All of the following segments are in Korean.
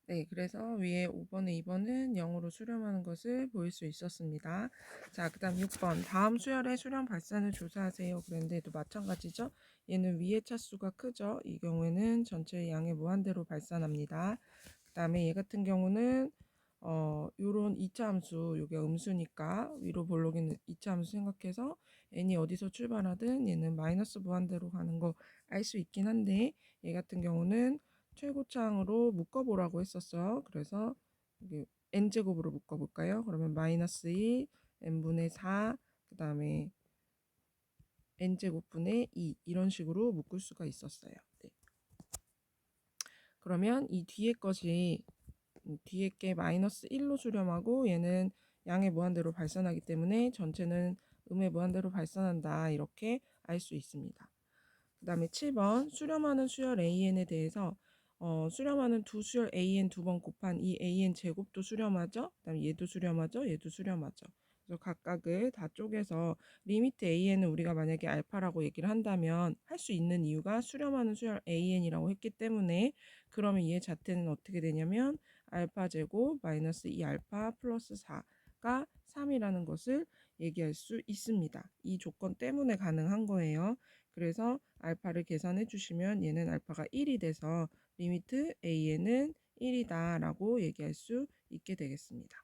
네, 그래서 위에 5번에 2번은 0으로 수렴하는 것을 보일 수 있었습니다. 자, 그 다음 6번. 다음 수열의 수렴 발산을 조사하세요. 그런데도 마찬가지죠. 얘는 위의 차수가 크죠. 이 경우에는 전체 양의 무한대로 발산합니다. 그 다음에 얘 같은 경우는 요런 2차 함수, 요게 음수니까 위로 볼록인 2차 함수 생각해서 n이 어디서 출발하든 얘는 마이너스 무한대로 가는 거 알 수 있긴 한데 얘 같은 경우는 최고차항으로 묶어보라고 했었어요. 그래서 이게 n제곱으로 묶어볼까요? 그러면 마이너스 2, n분의 4, 그 다음에 n제곱분의 2 이런 식으로 묶을 수가 있었어요. 네. 그러면 이 뒤에 것이 뒤에 게 마이너스 1로 수렴하고 얘는 양의 무한대로 발산하기 때문에 전체는 음의 무한대로 발산한다 이렇게 알 수 있습니다. 그 다음에 7번 수렴하는 수열 AN에 대해서 수렴하는 두 수열 AN 두 번 곱한 이 AN 제곱도 수렴하죠. 그 다음에 얘도 수렴하죠. 얘도 수렴하죠. 그래서 각각을 다 쪼개서 리미트 AN은 우리가 만약에 알파라고 얘기를 한다면 할 수 있는 이유가 수렴하는 수열 AN이라고 했기 때문에 그러면 얘 자체는 어떻게 되냐면 알파 제곱 마이너스 2알파 플러스 4가 3이라는 것을 얘기할 수 있습니다. 이 조건 때문에 가능한 거예요. 그래서 알파를 계산해 주시면 얘는 알파가 1이 돼서 리미트 AN은 1이다 라고 얘기할 수 있게 되겠습니다.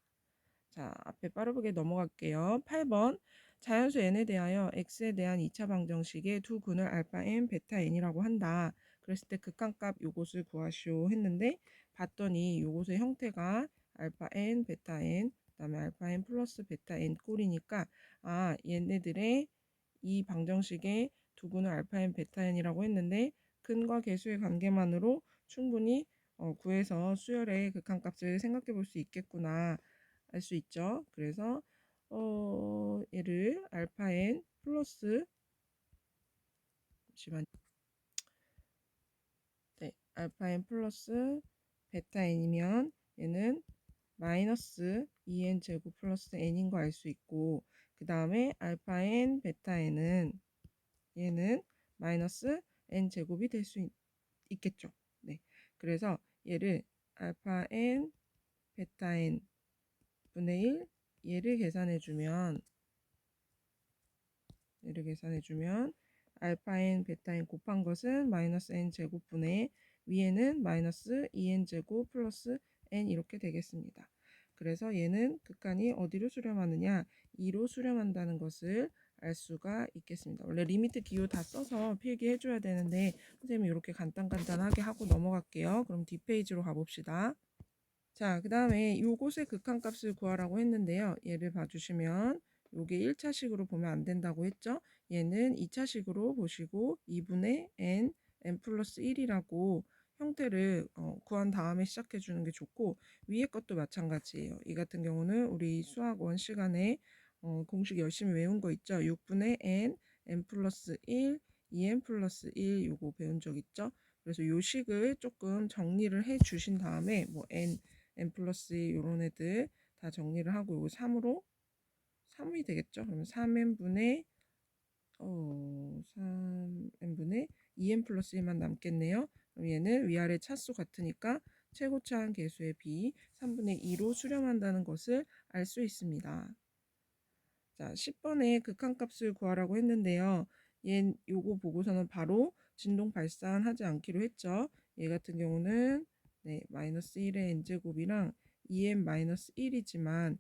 자, 앞에 빠르게 넘어갈게요. 8번 자연수 n에 대하여 x에 대한 2차 방정식의 두 근을 알파 n, 베타 n이라고 한다. 그랬을 때 극한값 요것을 구하시오 했는데 봤더니 요것의 형태가 알파 n, 베타 n, 그다음에 알파 n 플러스 베타 n 꼴이니까 얘네들의 이 방정식의 두 근을 알파 n, 베타 n이라고 했는데 근과 계수의 관계만으로 충분히 구해서 수열의 극한값을 생각해 볼 수 있겠구나. 알 수 있죠. 그래서 얘를 알파 n 플러스 잠시만 네, 알파 n 플러스 베타 n이면 얘는 마이너스 2n 제곱 플러스 n인 거 알 수 있고 그 다음에 알파 n 베타 n은 얘는 마이너스 n 제곱이 될 수 있겠죠. 네, 그래서 얘를 알파 n 베타 n 분의 1 얘를 계산해주면 알파 n 베타 n 곱한 것은 마이너스 n 제곱분의 위에는 마이너스 2n 제곱 플러스 n 이렇게 되겠습니다. 그래서 얘는 극한이 어디로 수렴하느냐 2로 수렴한다는 것을 알 수가 있겠습니다. 원래 리미트 기호 다 써서 필기해 줘야 되는데 선생님이 이렇게 간단하게 하고 넘어갈게요. 그럼 뒷페이지로 가봅시다. 자, 그 다음에 요것의 극한값을 구하라고 했는데요. 얘를 봐주시면 요게 1차식으로 보면 안 된다고 했죠. 얘는 2차식으로 보시고 2분의 n 플러스 1이라고 형태를 구한 다음에 시작해 주는 게 좋고 위에 것도 마찬가지예요. 이 같은 경우는 우리 수학 1 시간에 공식 열심히 외운 거 있죠. 6분의 n 플러스 1, 2n 플러스 1 요거 배운 적 있죠. 그래서 요 식을 조금 정리를 해 주신 다음에 뭐 n 플러스 2 요런 애들 다 정리를 하고 요거 3이 되겠죠. 그러면 3n분의 3n분의 2n 플러스 1만 남겠네요. 그럼 얘는 위아래 차수 같으니까 최고차항 계수의 b 3분의 2로 수렴한다는 것을 알 수 있습니다. 자, 10번에 극한값을 구하라고 했는데요. 요거 보고서는 바로 진동 발산하지 않기로 했죠. 얘 같은 경우는 네, 마이너스 1의 n제곱이랑 2n 마이너스 1이지만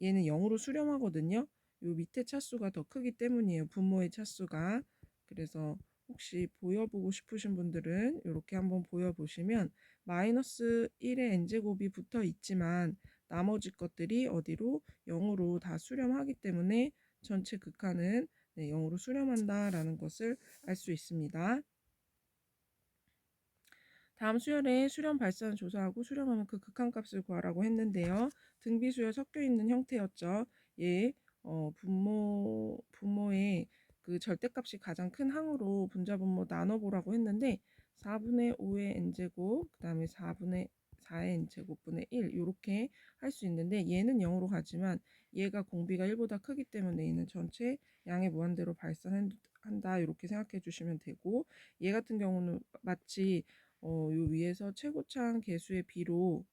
얘는 0으로 수렴하거든요. 요 밑에 차수가 더 크기 때문이에요. 분모의 차수가. 그래서 혹시 보여보고 싶으신 분들은 이렇게 한번 보여보시면 마이너스 1의 n제곱이 붙어 있지만 나머지 것들이 어디로 0으로 다 수렴하기 때문에 전체 극한은 0으로 수렴한다라는 것을 알 수 있습니다. 다음 수열에 수렴 발산 조사하고 수렴하면 그 극한값을 구하라고 했는데요. 등비수열 섞여 있는 형태였죠. 분모의 그 절대값이 가장 큰 항으로 분자분모 나눠보라고 했는데 4분의 5의 n제곱 그 다음에 4분의 4의 n제곱분의 1 이렇게 할 수 있는데 얘는 0으로 가지만 얘가 공비가 1보다 크기 때문에 얘는 전체 양의 무한대로 발산한다 이렇게 생각해 주시면 되고 얘 같은 경우는 마치 요 위에서 최고차항 계수의 비로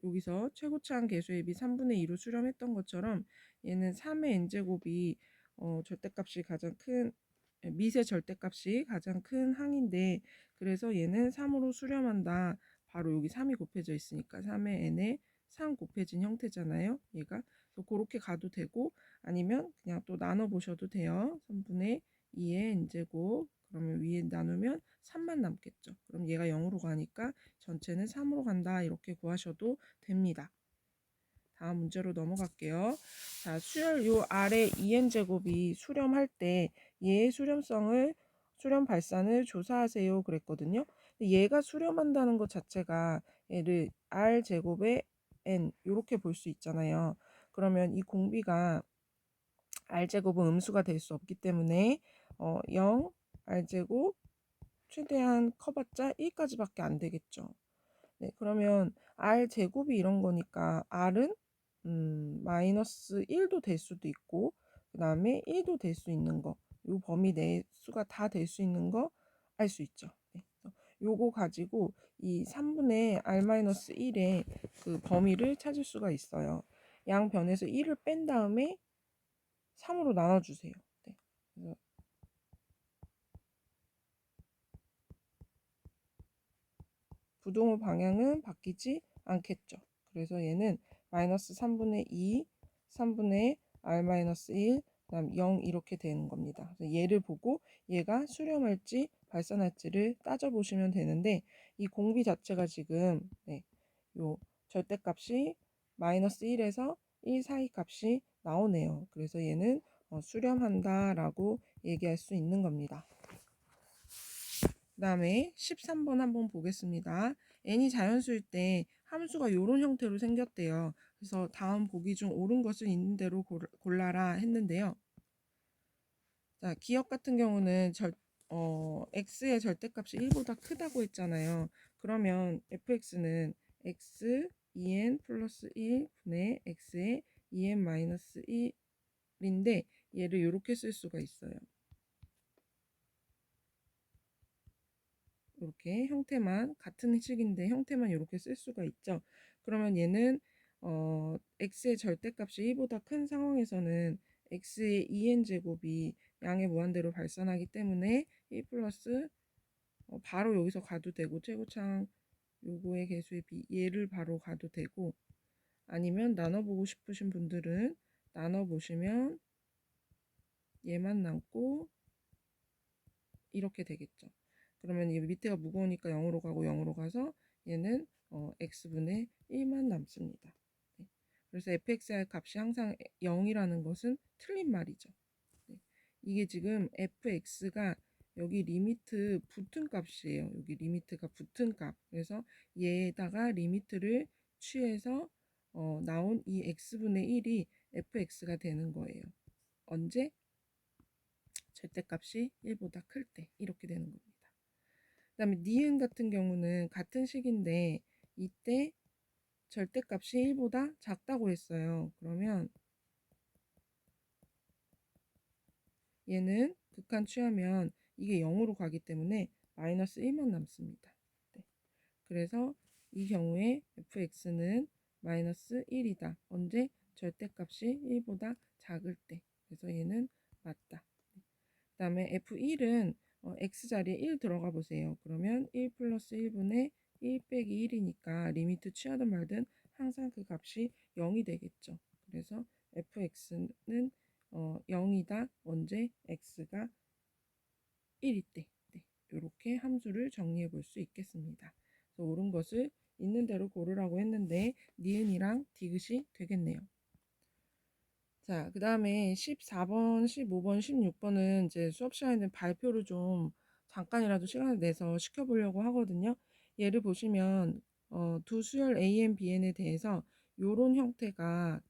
여기서 최고차항 계수의 비 3분의 2로 수렴했던 것처럼 얘는 3의 n제곱이 절대값이 가장 큰 미세 절대값이 가장 큰 항인데 그래서 얘는 3으로 수렴한다. 바로 여기 3이 곱해져 있으니까 3의 n에 3 곱해진 형태잖아요. 얘가 그래서 그렇게 가도 되고 아니면 그냥 또 나눠 보셔도 돼요. 3분의 2의 n제곱 그러면 위에 나누면 3만 남겠죠. 그럼 얘가 0으로 가니까 전체는 3으로 간다. 이렇게 구하셔도 됩니다. 다음 문제로 넘어갈게요. 자, 수열 요 아래 2n제곱이 수렴할 때 얘의 수렴 발산을 조사하세요 그랬거든요. 얘가 수렴한다는 것 자체가 얘를 r제곱의 n 이렇게 볼 수 있잖아요. 그러면 이 공비가 r제곱은 음수가 될 수 없기 때문에 0 r제곱 최대한 커봤자 1까지밖에 안 되겠죠. 네, 그러면 r 제곱이 이런 거니까 r은 마이너스 1도 될 수도 있고 그 다음에 1도 될 수 있는 거, 요 범위 내 수가 다 될 수 있는 거 알 수 있죠. 네, 요거 가지고 이 3분의 r-1의 그 범위를 찾을 수가 있어요. 양 변에서 1을 뺀 다음에 3으로 나눠주세요. 네, 그래서 부동호 방향은 바뀌지 않겠죠. 그래서 얘는 마이너스 3분의 2, 3분의 r-1, 그다음 0 이렇게 되는 겁니다. 그래서 얘를 보고 얘가 수렴할지 발산할지를 따져보시면 되는데 이 공비 자체가 지금 요 절대값이 마이너스 1에서 1 사이 값이 나오네요. 그래서 얘는 수렴한다라고 얘기할 수 있는 겁니다. 그 다음에 13번 한번 보겠습니다. n이 자연수일 때 함수가 이런 형태로 생겼대요. 그래서 다음 보기 중 옳은 것을 있는 대로 골라라 했는데요. 자, 기억 같은 경우는 x의 절대값이 1보다 크다고 했잖아요. 그러면 fx는 x 2n 플러스 1분의 x의 2n 마이너스 1인데 얘를 이렇게 쓸 수가 있어요. 이렇게 형태만 같은 식인데 형태만 이렇게 쓸 수가 있죠. 그러면 얘는 x의 절대값이 1보다 큰 상황에서는 x의 2n제곱이 양의 무한대로 발산하기 때문에 1 플러스 바로 여기서 가도 되고 최고차항 요거의 개수의 비 얘를 바로 가도 되고 아니면 나눠보고 싶으신 분들은 나눠보시면 얘만 남고 이렇게 되겠죠. 그러면 이 밑에가 무거우니까 0으로 가고 0으로 가서 얘는 x분의 1만 남습니다. 네. 그래서 fx의 값이 항상 0이라는 것은 틀린 말이죠. 네. 이게 지금 fx가 여기 리미트 붙은 값이에요. 여기 리미트가 붙은 값. 그래서 얘에다가 리미트를 취해서 나온 이 x분의 1이 fx가 되는 거예요. 언제? 절대값이 1보다 클 때 이렇게 되는 겁니다. 그 다음에 니은 같은 경우는 같은 식인데 이때 절대값이 1보다 작다고 했어요. 그러면 얘는 극한 취하면 이게 0으로 가기 때문에 마이너스 1만 남습니다. 네. 그래서 이 경우에 fx는 마이너스 1이다. 언제? 절대값이 1보다 작을 때. 그래서 얘는 맞다. 그 다음에 F1은 X자리에 1 들어가 보세요. 그러면 1 플러스 1분의 1 빼기 1이니까 리미트 취하든 말든 항상 그 값이 0이 되겠죠. 그래서 fx는 0이다. 언제? x가 1일 때. 네, 이렇게 함수를 정리해 볼 수 있겠습니다. 그래서 옳은 것을 있는 대로 고르라고 했는데 니은이랑 디귿이 되겠네요. 자, 그 다음에 14번, 15번, 16번은 이제 수업 시간에는 발표를 좀 잠깐이라도 시간을 내서 시켜보려고 하거든요. 예를 보시면 두 수열 AN, BN에 대해서 요런 형태가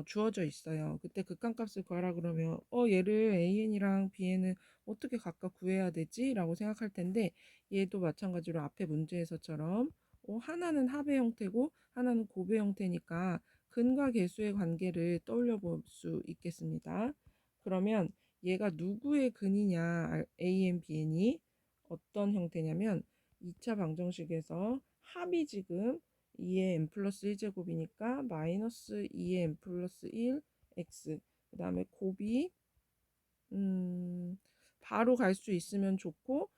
주어져 있어요. 그때 극한값을 구하라 그러면 얘를 AN이랑 BN은 어떻게 각각 구해야 되지? 라고 생각할 텐데 얘도 마찬가지로 앞에 문제에서처럼 하나는 합의 형태고 하나는 곱의 형태니까 근과 계수의 관계를 떠올려 볼 수 있겠습니다. 그러면 얘가 누구의 근이냐, AN, BN이 어떤 형태냐면 2차 방정식에서 합이 지금 2의 n 플러스 1제곱이니까 마이너스 2의 n 플러스 1 x, 그 다음에 곱이 바로 갈 수 있으면 좋고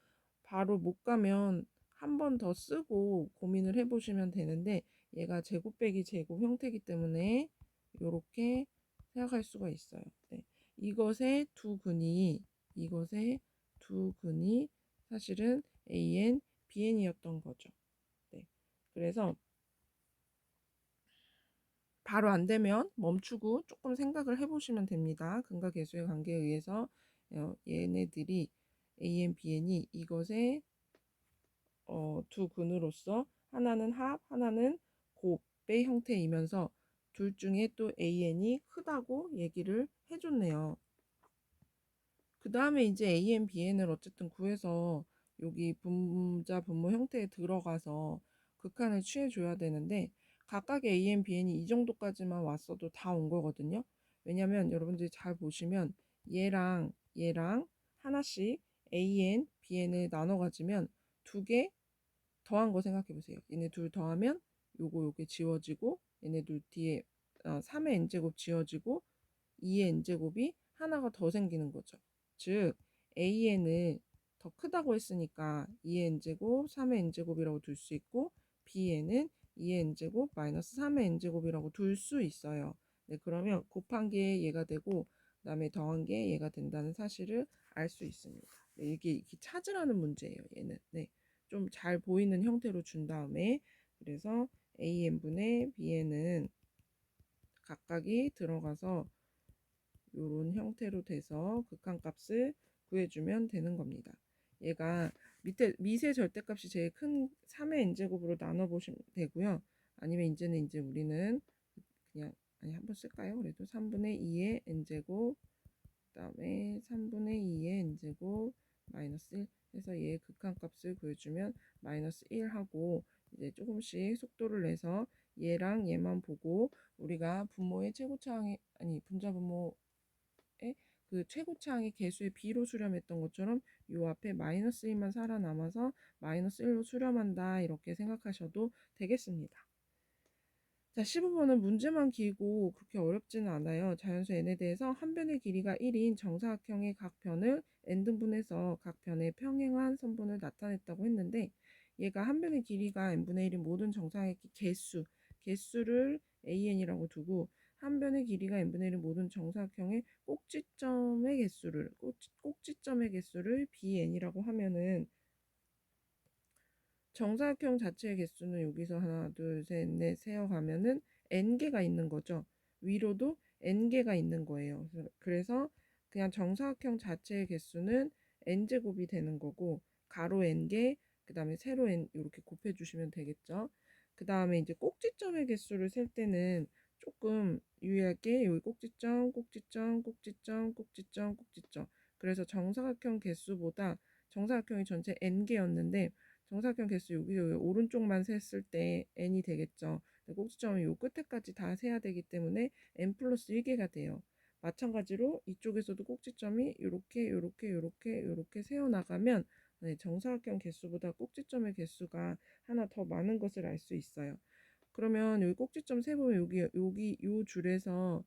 바로 못 가면 한 번 더 쓰고 고민을 해보시면 되는데, 얘가 제곱 빼기 제곱 형태이기 때문에 이렇게 생각할 수가 있어요. 네. 이것의 두 근이 사실은 AN, BN이었던 거죠. 네. 그래서 바로 안 되면 멈추고 조금 생각을 해보시면 됩니다. 근과 계수의 관계에 의해서 얘네들이 AN, BN이 이것의 두 근으로서 하나는 합, 하나는 곱의 형태이면서 둘 중에 또 AN이 크다고 얘기를 해줬네요. 그 다음에 이제 AN, BN을 어쨌든 구해서 여기 분자 분모 형태에 들어가서 극한을 취해줘야 되는데, 각각의 AN, BN이 이 정도까지만 왔어도 다 온 거거든요. 왜냐면 여러분들이 잘 보시면 얘랑 하나씩 AN, BN을 나눠 가지면 두 개 더한 거 생각해 보세요. 얘네 둘 더하면 요게 지워지고, 얘네 둘 뒤에 3의 n제곱 지워지고 2의 n제곱이 하나가 더 생기는 거죠. 즉 AN을 더 크다고 했으니까 2의 n제곱 3의 n제곱이라고 둘 수 있고, BN은 2의 n제곱 마이너스 3의 n제곱이라고 둘 수 있어요. 네, 그러면 곱한 게 얘가 되고 그 다음에 더한 게 얘가 된다는 사실을 알 수 있습니다. 네, 이게 찾으라는 문제예요. 얘는. 네. 좀 잘 보이는 형태로 준 다음에, 그래서 AN분의 BN은 각각이 들어가서 이런 형태로 돼서 극한값을 구해주면 되는 겁니다. 얘가 밑에 미세 절대값이 제일 큰 3의 n제곱으로 나눠보시면 되고요. 아니면 이제는 우리는 그냥 한번 쓸까요? 그래도 3분의 2의 n제곱, 그 다음에 3분의 2의 n제곱 마이너스 1 해서 얘의 극한값을 구해주면 마이너스 1 하고, 이제 조금씩 속도를 내서 얘랑 얘만 보고 우리가 분모의 최고차항이 분자 분모의 그 최고차항의 개수의 b로 수렴했던 것처럼 요 앞에 마이너스 1만 살아남아서 마이너스 1로 수렴한다, 이렇게 생각하셔도 되겠습니다. 자, 15번은 문제만 길고 그렇게 어렵지는 않아요. 자연수 n에 대해서 한 변의 길이가 1인 정사각형의 각 변을 n등분해서 각 변에 평행한 선분을 나타냈다고 했는데, 얘가 한 변의 길이가 n분의 1인 모든 정사각의 개수를 an이라고 두고, 한 변의 길이가 n분의 1인 모든 정사각형의 꼭지점의 개수를 bn이라고 하면은, 정사각형 자체의 개수는 여기서 하나, 둘, 셋, 넷 세어가면은 n개가 있는 거죠. 위로도 n개가 있는 거예요. 그래서 그냥 정사각형 자체의 개수는 n제곱이 되는 거고, 가로 n개, 그 다음에 세로 n 이렇게 곱해주시면 되겠죠. 그 다음에 이제 꼭지점의 개수를 셀 때는 조금 유의할 게, 여기 꼭지점, 꼭지점, 꼭지점, 꼭지점, 꼭지점. 그래서 정사각형 개수보다 정사각형이 전체 n개였는데 정사각형 개수 여기 오른쪽만 셌을 때 n이 되겠죠. 꼭지점은 요 끝에까지 다 세야 되기 때문에 n 플러스 1개가 돼요. 마찬가지로 이쪽에서도 꼭지점이 요렇게 세어나가면 정사각형 개수보다 꼭지점의 개수가 하나 더 많은 것을 알 수 있어요. 그러면 여기 꼭지점 세보면 요 줄에서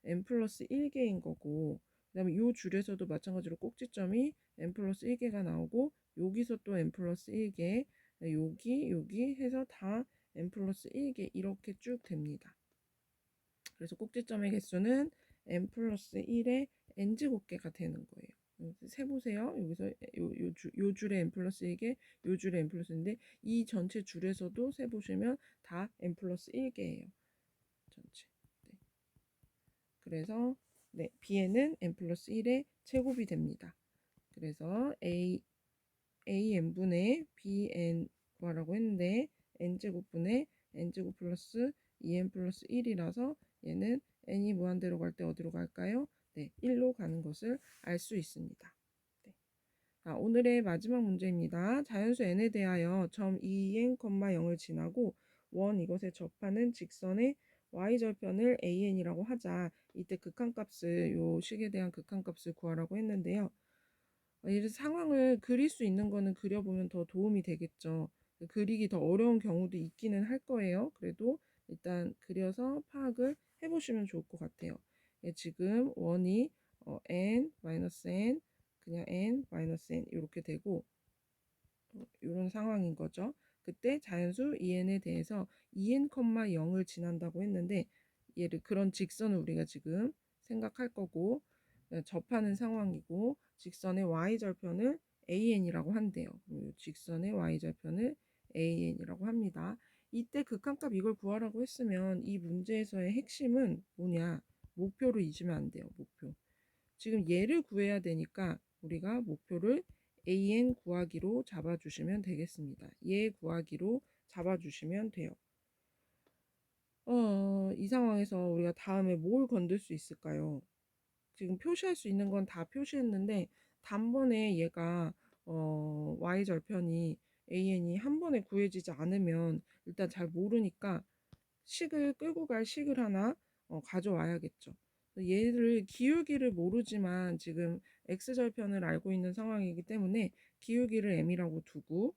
n 플러스 1개인 거고, 그 다음에 요 줄에서도 마찬가지로 꼭지점이 n 플러스 1개가 나오고, 여기서 또 n 플러스 1개, 여기 해서 다 n 플러스 1개 이렇게 쭉 됩니다. 그래서 꼭지점의 개수는 n 플러스 1의 n제곱개가 되는 거예요. 세보세요. 여기서 요 줄에 n 플러스 1개, 요 줄에 n 플러스 1인데 이 전체 줄에서도 세보시면 다 n 플러스 1개예요. 전체. 네. 그래서 bn은 n 플러스 1의 제곱이 됩니다. 그래서 n분의 bn 구하라고 했는데 n제곱분의 n제곱 플러스 2n 플러스 1이라서 얘는 n이 무한대로 갈 때 어디로 갈까요? 네, 1로 가는 것을 알 수 있습니다. 네. 자, 오늘의 마지막 문제입니다. 자연수 n에 대하여 점 2n, 0을 지나고 원 이것에 접하는 직선의 y절편을 an이라고 하자. 이때 극한값을 요 식에 대한 극한값을 구하라고 했는데요. 이런 상황을 그릴 수 있는 거는 그려보면 더 도움이 되겠죠. 그리기 더 어려운 경우도 있기는 할 거예요. 그래도 일단 그려서 파악을 해보시면 좋을 것 같아요. 지금 원이 n 마이너스 n 그냥 n 마이너스 n 이렇게 되고 이런 상황인 거죠. 그때 자연수 en에 대해서 2n,0을 지난다고 했는데 얘를 그런 직선을 우리가 지금 생각할 거고 접하는 상황이고 직선의 y절편을 an이라고 한대요. 직선의 y절편을 an이라고 합니다. 이때 극한값 이걸 구하라고 했으면 이 문제에서의 핵심은 뭐냐? 목표를 잊으면 안 돼요. 목표. 지금 얘를 구해야 되니까 우리가 목표를 an 구하기로 잡아주시면 되겠습니다. 얘 구하기로 잡아주시면 돼요. 이 상황에서 우리가 다음에 뭘 건들 수 있을까요? 지금 표시할 수 있는 건 다 표시했는데 단번에 얘가 y절편이 an이 한 번에 구해지지 않으면 일단 잘 모르니까 식을 끌고 갈 식을 하나 가져와야겠죠. 얘를 기울기를 모르지만 지금 x절편을 알고 있는 상황이기 때문에 기울기를 m이라고 두고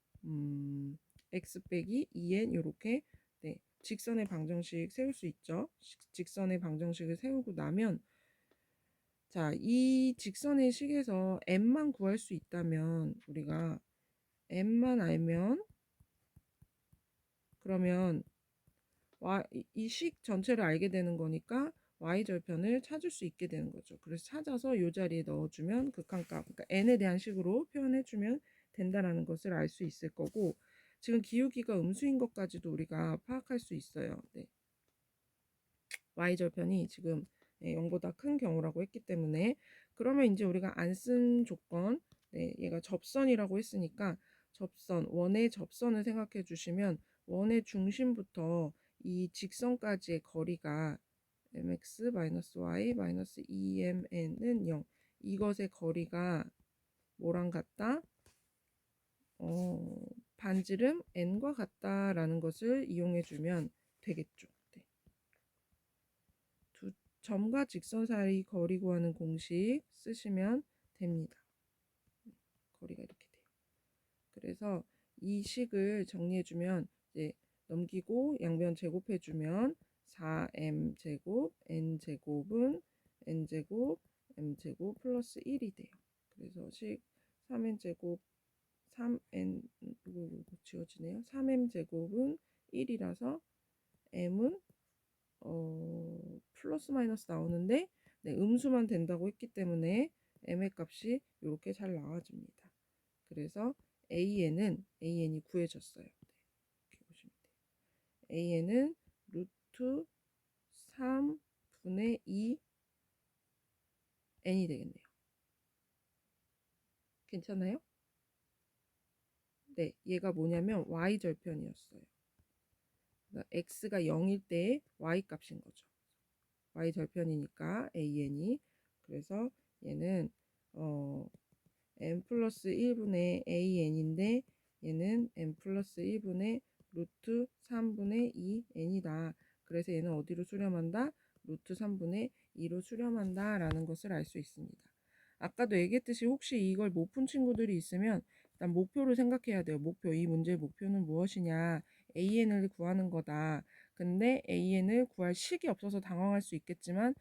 x 빼기 2n 이렇게 네, 직선의 방정식 세울 수 있죠. 직선의 방정식을 세우고 나면 자, 이 직선의 식에서 m만 구할 수 있다면 우리가 m만 알면 그러면 이 식 전체를 알게 되는 거니까 y절편을 찾을 수 있게 되는 거죠. 그래서 찾아서 이 자리에 넣어주면 극한값, 그러니까 n에 대한 식으로 표현해주면 된다라는 것을 알 수 있을 거고 지금 기울기가 음수인 것까지도 우리가 파악할 수 있어요. 네. y절편이 지금 0보다 큰 경우라고 했기 때문에 그러면 이제 우리가 안 쓴 조건 네, 얘가 접선이라고 했으니까 접선, 원의 접선을 생각해 주시면 원의 중심부터 이 직선까지의 거리가 mx-y-2mn은 0 이것의 거리가 뭐랑 같다? 반지름 n과 같다라는 것을 이용해 주면 되겠죠. 네. 두 점과 직선 사이 거리 구하는 공식 쓰시면 됩니다. 거리가 이렇게 돼요. 그래서 이 식을 정리해주면 이제 넘기고 양변 제곱해주면 4m 제곱 n제곱은 n제곱 m제곱 플러스 1이 돼요. 그래서 식 3n 제곱 3n 이거 지워지네요. 3m 제곱은 1이라서 m은 플러스 마이너스 나오는데 네, 음수만 된다고 했기 때문에 m의 값이 이렇게 잘 나와줍니다. 그래서 an이 구해졌어요. 네, 이렇게 보시면 돼요. an은 루트 3분의 2 n이 되겠네요. 괜찮아요? 네, 얘가 뭐냐면 y절편이었어요. 그러니까 x가 0일 때의 y 값인 거죠. y절편이니까 an이 그래서 얘는 n 플러스 1분의 an인데 얘는 n 플러스 1분의 루트 3분의 2n이다. 그래서 얘는 어디로 수렴한다? 루트 3분의 2로 수렴한다 라는 것을 알 수 있습니다. 아까도 얘기했듯이 혹시 이걸 못 푼 친구들이 있으면 일단 목표를 생각해야 돼요. 목표, 이 문제의 목표는 무엇이냐? an을 구하는 거다. 근데 an을 구할 식이 없어서 당황할 수 있겠지만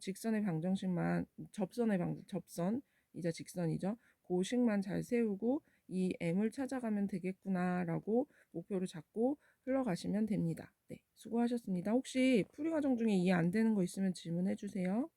직선의 방정식만 접선이자 직선이죠. 그 식만 잘 세우고 이 m을 찾아가면 되겠구나라고 목표를 잡고 흘러가시면 됩니다. 네, 수고하셨습니다. 혹시 풀이 과정 중에 이해 안 되는 거 있으면 질문해 주세요.